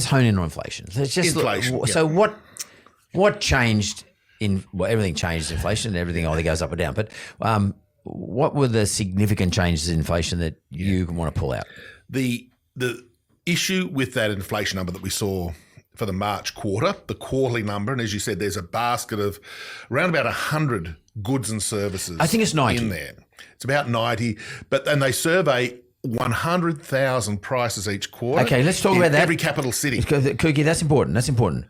let's hone in on inflation. Let's just Inflation, look, so what changed everything changed inflation and everything either goes up or down. But what were the significant changes in inflation that you want to pull out? The issue with that inflation number that we saw for the March quarter, the quarterly number, and as you said, there's a basket of around about 100 goods and services. I think it's 90 in there. It's about 90, but then they survey 100,000 prices each quarter. Okay, let's talk about that. Every capital city. Kooky, that's important. That's important.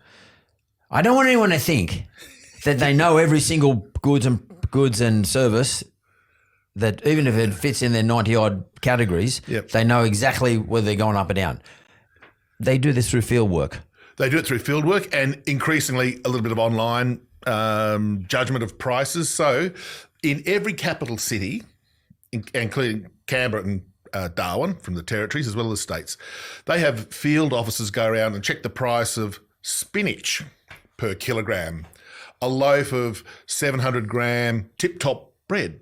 I don't want anyone to think that they know every single goods and service, that even if it fits in their 90-odd categories, they know exactly whether they're going up or down. They do this through field work. They do it through field work and increasingly a little bit of online judgment of prices. So in every capital city, including Canberra and Darwin from the territories as well as states, they have field officers go around and check the price of spinach per kilogram, a loaf of 700-gram tip-top bread.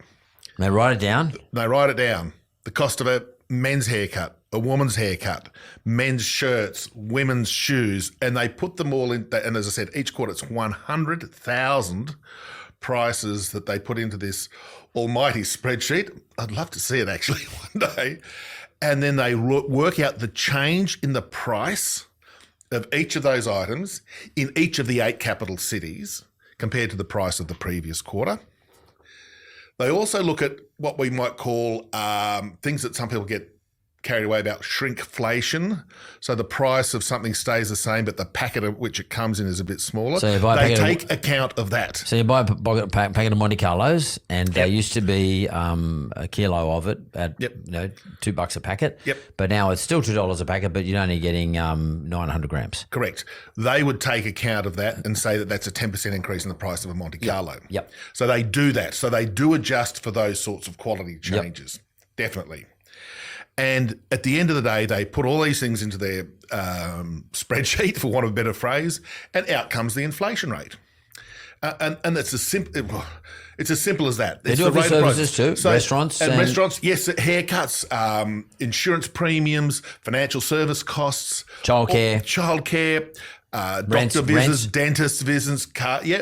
They write it down? They write it down. The cost of a men's haircut, a woman's haircut, men's shirts, women's shoes, and they put them all in. And as I said, each quarter it's 100,000 prices that they put into this almighty spreadsheet. I'd love to see it actually one day. And then they work out the change in the price of each of those items in each of the 8 capital cities compared to the price of the previous quarter. They also look at what we might call things that some people get carried away about, shrinkflation. So the price of something stays the same, but the packet of which it comes in is a bit smaller. So they take account of that. So you buy a packet of Monte Carlos, and there used to be a kilo of it at $2 a packet. But now it's still $2 a packet, but you're only getting 900 grams. Correct. They would take account of that and say that that's a 10% increase in the price of a Monte Carlo. So they do that. So they do adjust for those sorts of quality changes. Definitely. And at the end of the day, they put all these things into their spreadsheet, for want of a better phrase, and out comes the inflation rate. And it's as simple. It's as simple as that. They do it for services too, so, restaurants. And restaurants, yes, haircuts, insurance premiums, financial service costs, childcare, doctor visits, dentist visits,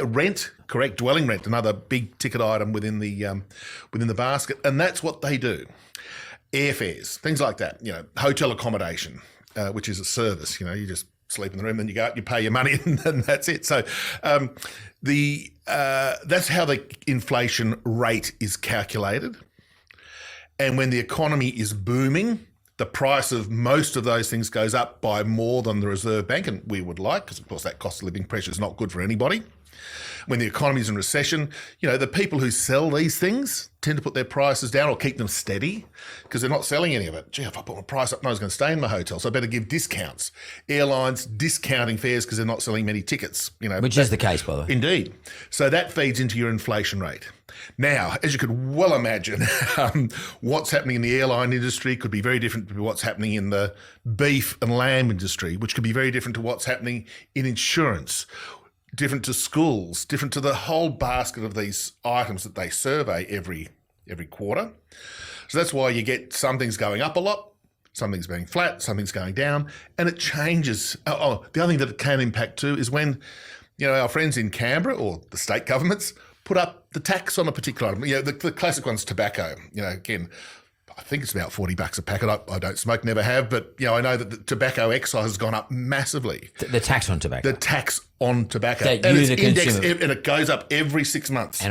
rent. Correct, dwelling rent, another big ticket item within the basket, and that's what they do. Airfares, things like that, hotel accommodation, which is a service, you just sleep in the room, then you go out, you pay your money, and that's it. So that's how the inflation rate is calculated. And when the economy is booming, the price of most of those things goes up by more than the Reserve Bank, and we would like, because of course that cost of living pressure is not good for anybody. When the economy is in recession, the people who sell these things tend to put their prices down or keep them steady because they're not selling any of it. Gee, if I put my price up, no one's going to stay in my hotel, so I better give discounts. Airlines discounting fares because they're not selling many tickets. Which is the case, by the way. Indeed. So that feeds into your inflation rate. Now, as you could well imagine, what's happening in the airline industry could be very different to what's happening in the beef and lamb industry, which could be very different to what's happening in insurance, different to schools, different to the whole basket of these items that they survey every quarter. So that's why you get some things going up a lot, some things being flat, some things going down, and it changes. The other thing that it can impact too is when, our friends in Canberra or the state governments put up the tax on a particular item. The classic one's tobacco. Again, I think it's about $40 a packet. I don't smoke, never have, but I know that the tobacco excise has gone up massively. The tax on tobacco. The tax on tobacco. That and you, it's the indexed, consumer. and it goes up every 6 months.